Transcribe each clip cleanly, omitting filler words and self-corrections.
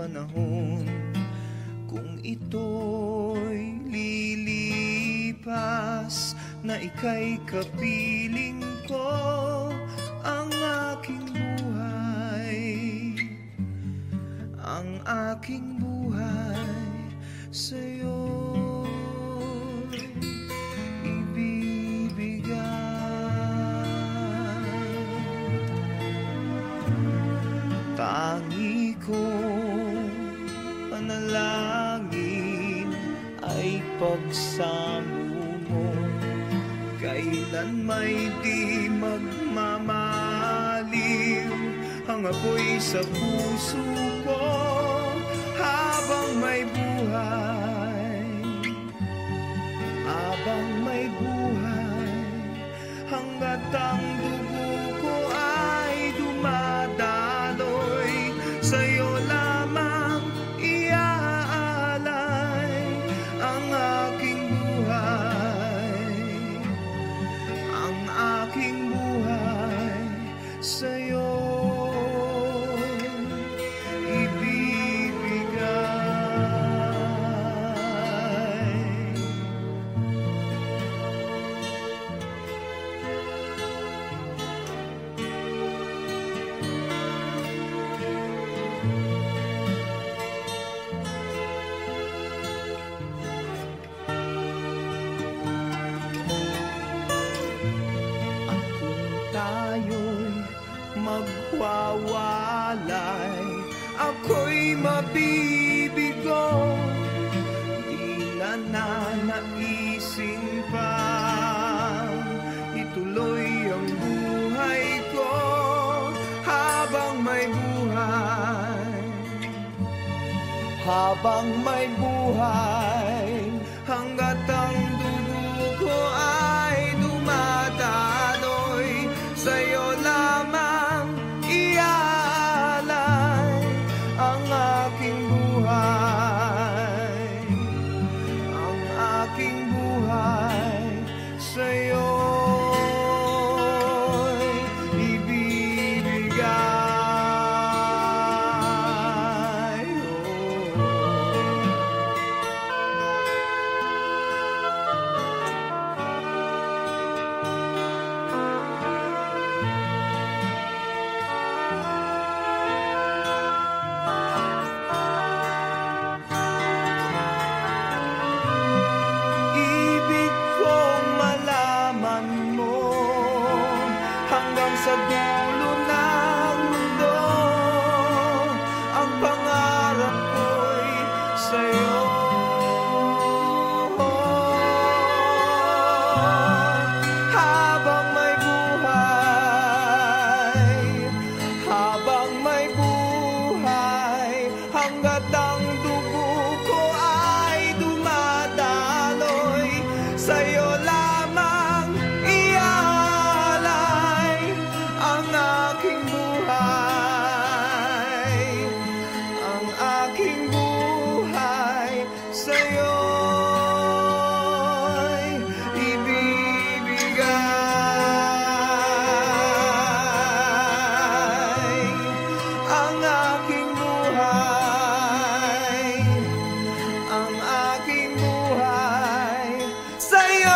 panahon. Kung ito'y lilipas, na ika'y kapiling ko, ang aking buhay, ang aking buhay sa'yo'y ibibigay. Tangi kong panalangin ay pagsamo mo, kailan may di magmamaliw ang apoy sa puso ko. Habang may buhay, habang may buhay, hanggat ang dugo ko ay dumadaloy, sa'yo lamang iaalay ang aking buhay, ang aking buhay sa'yo. Magwawalay, ako'y mabibigo, di na nanaisin pa ituloy ang buhay ko. Habang may buhay, habang may buhay, hanggat ang dugo ko ay dumadaloy, sa'yo lamang iaalay ang aking buhay, ang aking buhay sa'yo'y ibibigay. Sa dulo ng mundo, ang pangarap ko'y sa'yo. Habang may buhay, habang may buhay, hanggat ang dugo ko ay dumadaloy, sa'yo lamang iaalay ang aking buhay, ang aking buhay sa'yo'y ibibigay. Ang aking buhay, ang aking buhay sa'yo'y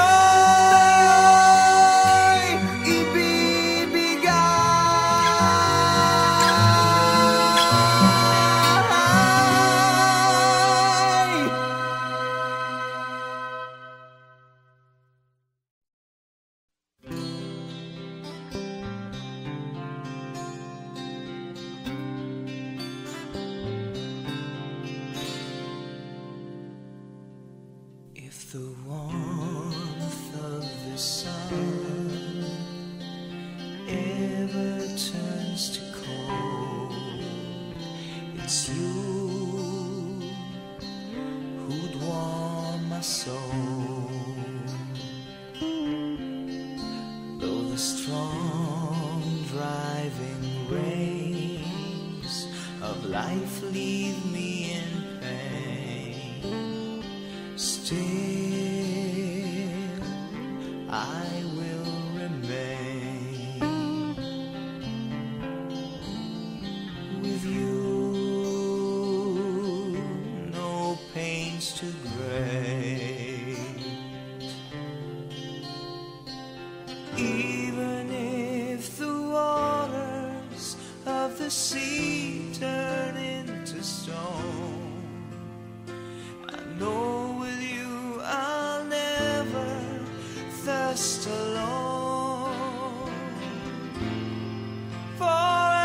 ibibigay. If the warmth of the sun ever turns to cold, it's you who'd warm my soul. Though the strong driving rains of life leave me in pain, still I will remain with you. straight. Even if the waters of the sea turn into stone, I know with you I'll never thirst alone. Forevermore,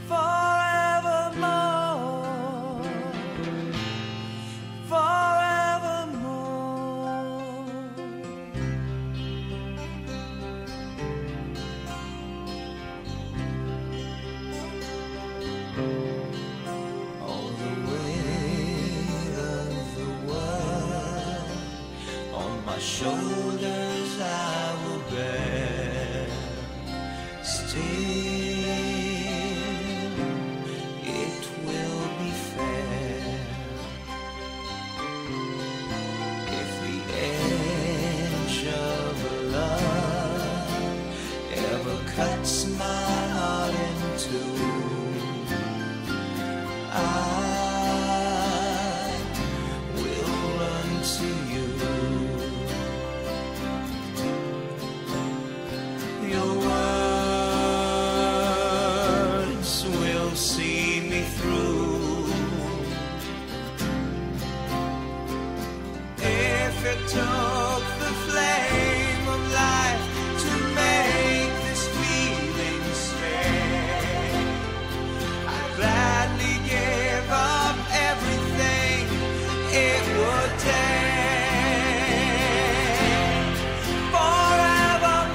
forevermore, forevermore. All the weight of the world on my shoulders I will bear. Still, it will be fair if the edge of love ever cuts my heart in two. I will run to you. Your words will see me through. If it took the flame of life to make this feeling stay, I'd gladly give up everything it would take. Forevermore,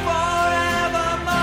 forevermore.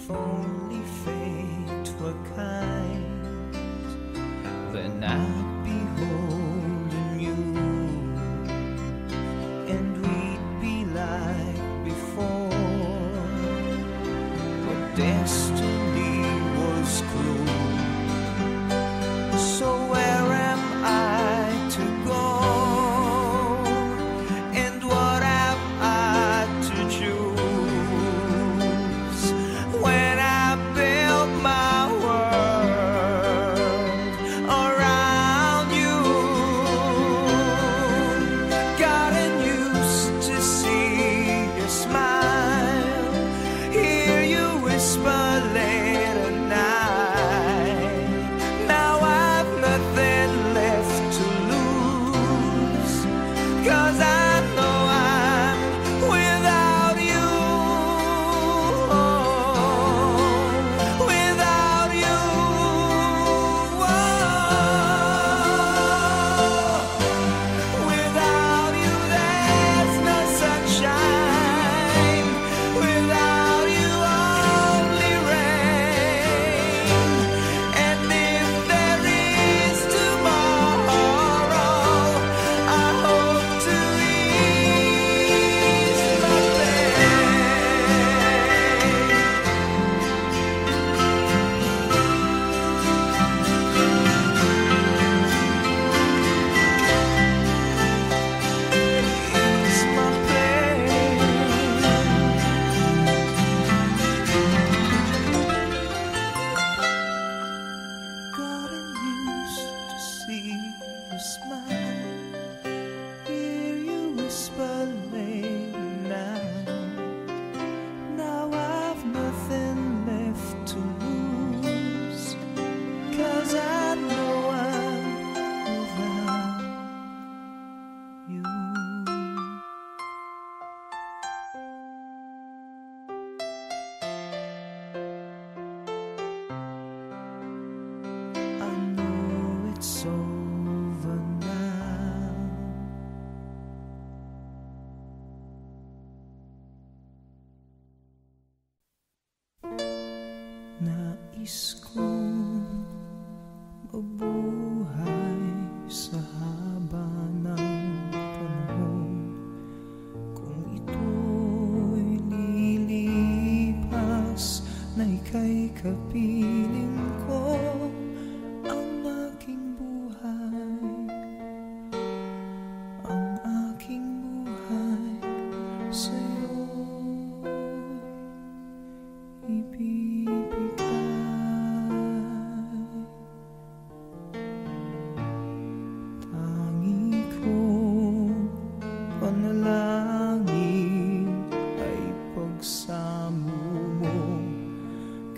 only fate were kind, then I'd be holding you, and we'd be like before. But destiny was cruel, so where am I to go? And what have I to choose when I built my world around you? Gotten used to see your smile, hear you whisper late at night. Now I've nothing left to lose, 'cause I know I'm without you. Without you. Without you there's no sunshine. Without you only rain. And if there is tomorrow, I hope to ease my pain. Ease my pain. Gotten used to see you smile, hear you whisper late night. Now I've nothing left to lose, 'cause I know I'm without you. I know it's over now. Nais kong mabuhay sa haba ng panahon. Kung ito'y lilipas, na ika'y kapiling ko. Ang aking buhay, ang aking buhay sa'yo'y ibibigay. Tangi kong panalangin ay pagsamo mo,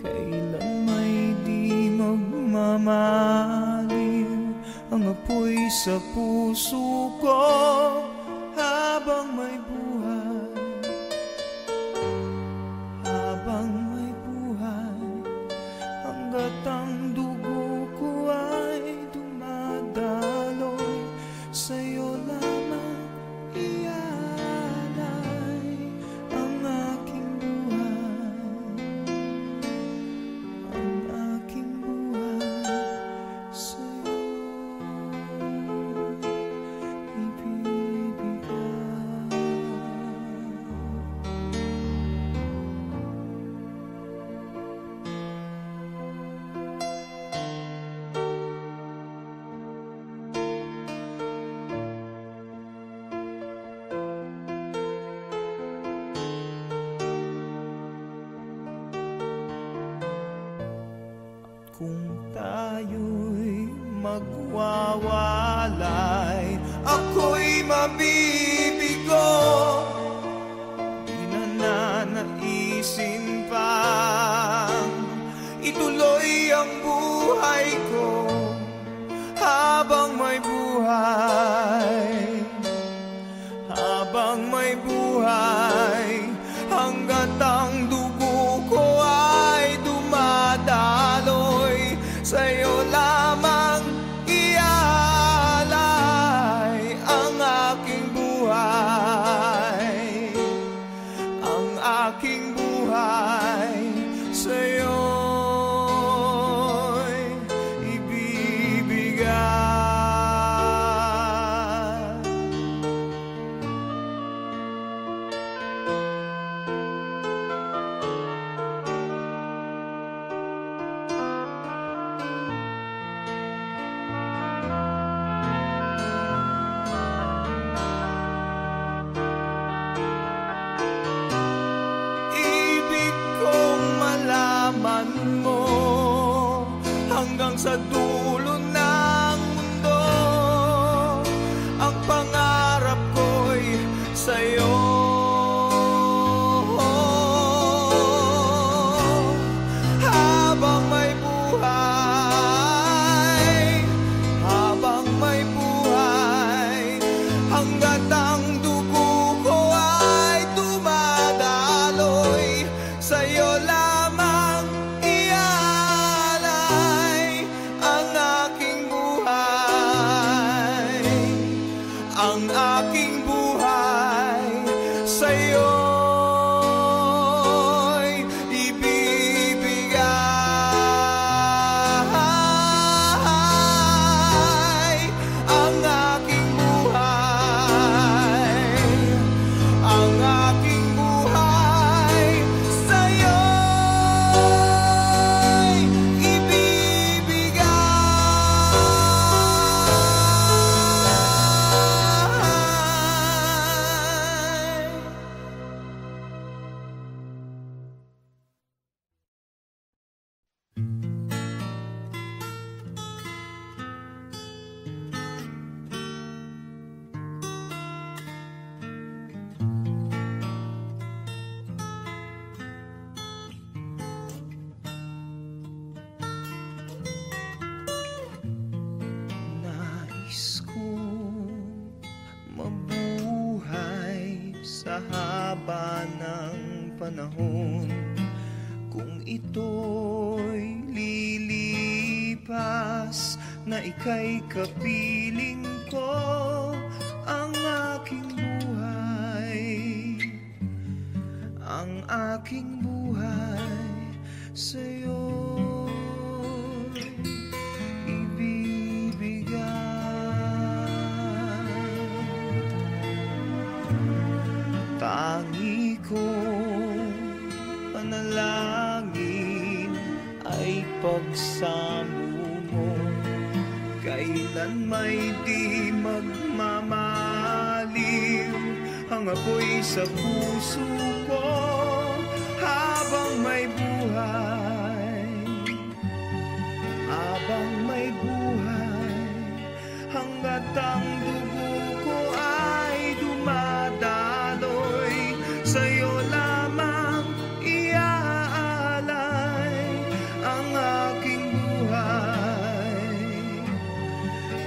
kailan may di magmamaliw ang apoy sa puso ko habang may buhay. Habang may buhay, hanggat ang dugo ko ay dumadaloy, sa'yo lamang ialay ang aking buhay. Ang aking buhay sa'yo ibibigay. Kung tayo'y magwawalay, ako'y mabibigo. Di na nanaisin pang ituloy ang buhay ko habang may buhay. Habang may buhay, hanggat ang dugo ko ay dumadaloy, sa'yo lamang ialay ang aking buhay. Ang aking buhay sa'yo aking buhay sa'yo'y ibibigay. Ang aking buhay, ang aking buhay sa'yo'y ibibigay. Nais kong mabuhay sa haba ng panahon. Kung ito'y lilipas, na ika'y kapiling ko. Ang aking buhay, ang aking buhay sa'yo'y ibibigay. Tangi kong panalangin ay pagsamo mo, kailan may di magmamaliw ang apoy sa puso ko. Habang may buhay, habang may buhay, hanggat ang dugo ko ay dumadaloy, sa'yo lamang iaalay ang aking buhay,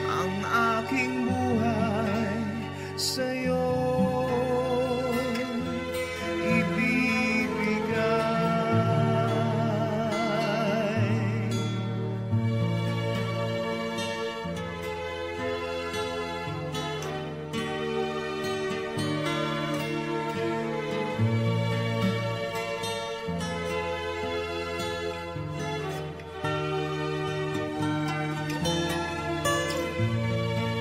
ang aking buhay sa'yo ibibigay.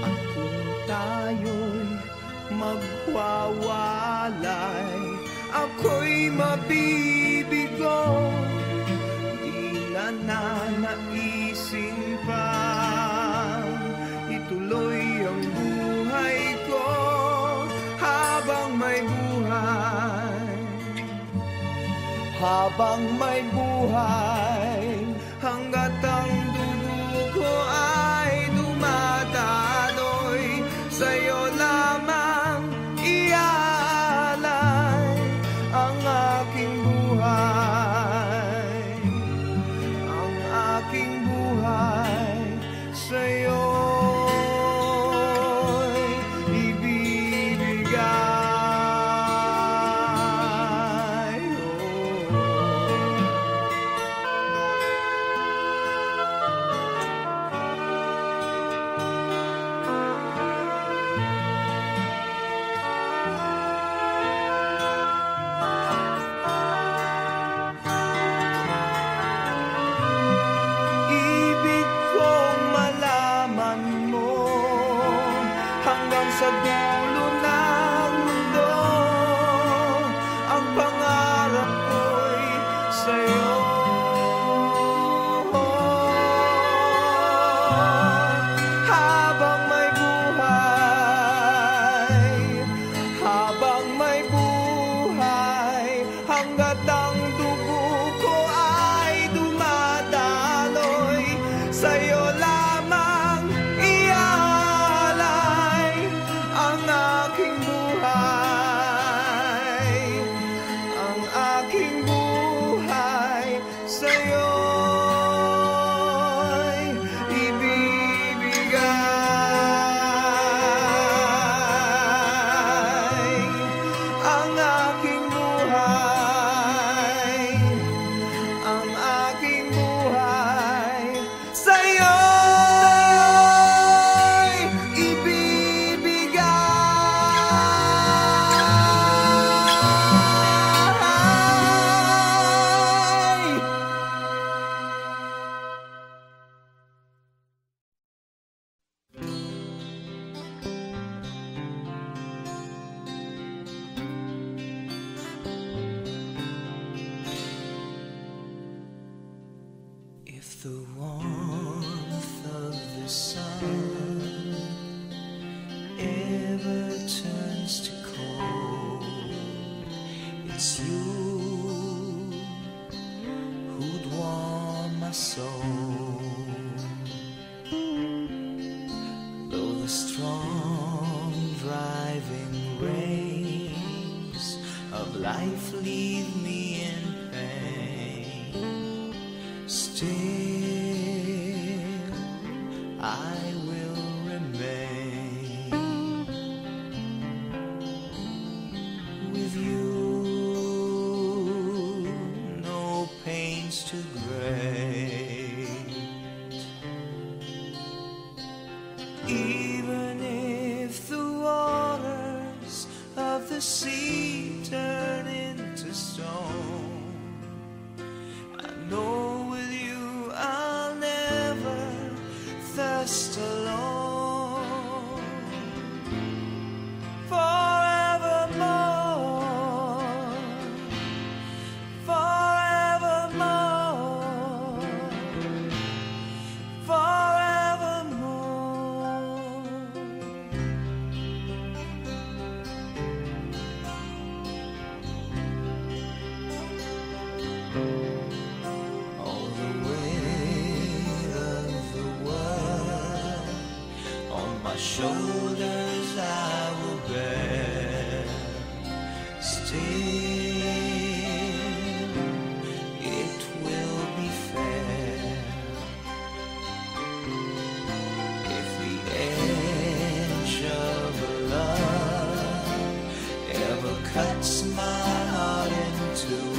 At kung tayo'y magwawalay, ako'y mabibigo, di na nanaising pa ituloy ang buhay ko. Habang may buhay, habang may buhay, hanggat ang dugo ko ay dumadaloy, sa'yo lamang iaalay ang aking buhay, ang aking buhay sa'yo'y ibibigay. life leave me in pain, still I will remain with you. No pains too great, even if the waters of the sea turn into stone. I know with you I'll never thirst alone. Forevermore, forevermore, forevermore. All the weight of the world on my shoulders I will bear. Still, it will be fair if the edge of love ever cuts my heart in two.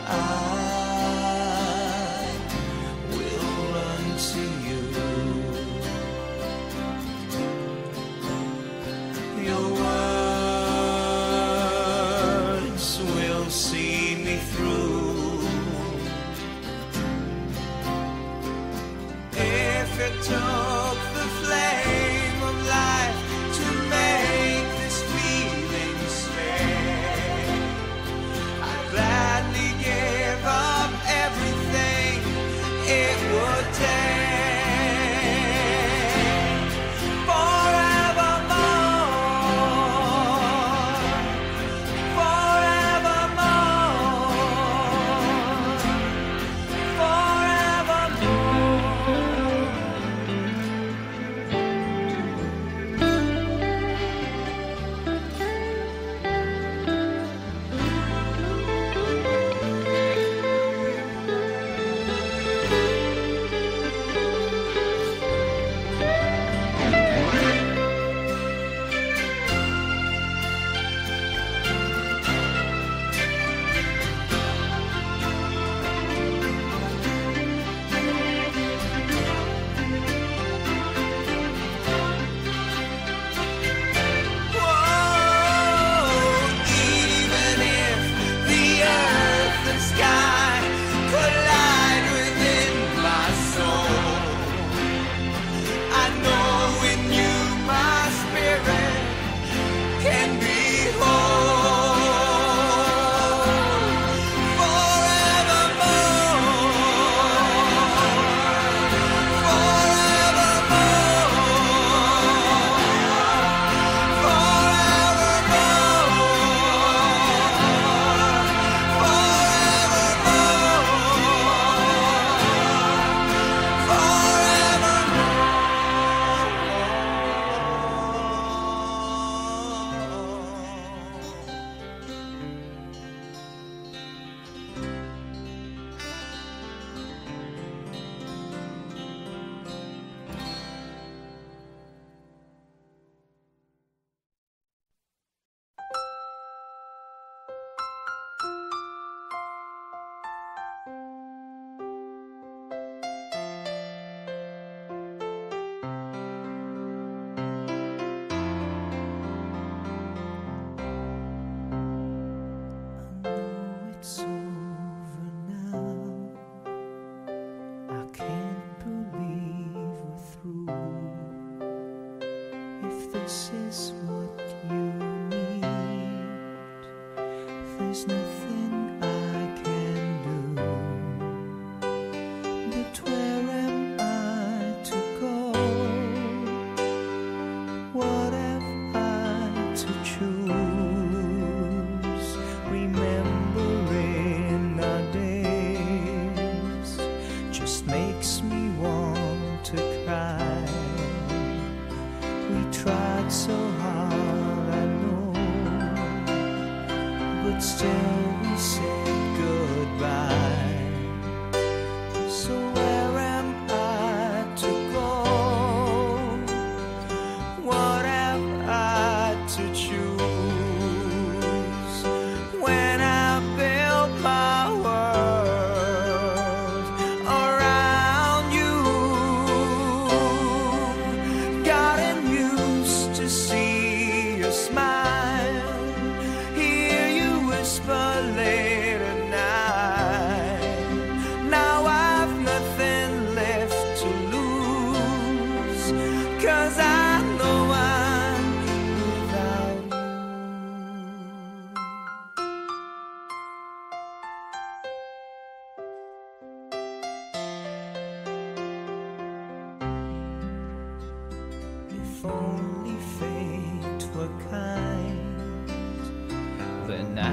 I will run to you. Your words will see me through. If it took the flame of life to make this feeling stay, I'd gladly give up everything it would take. Forevermore, choose, remembering but still we said goodbye. So where am I to go? What have I to choose when I built my world around you? Gotten used to see your smile, hear you whisper late at night. Now I've nothing left to lose, 'cause I know I'm without you. If only fate were kind, then I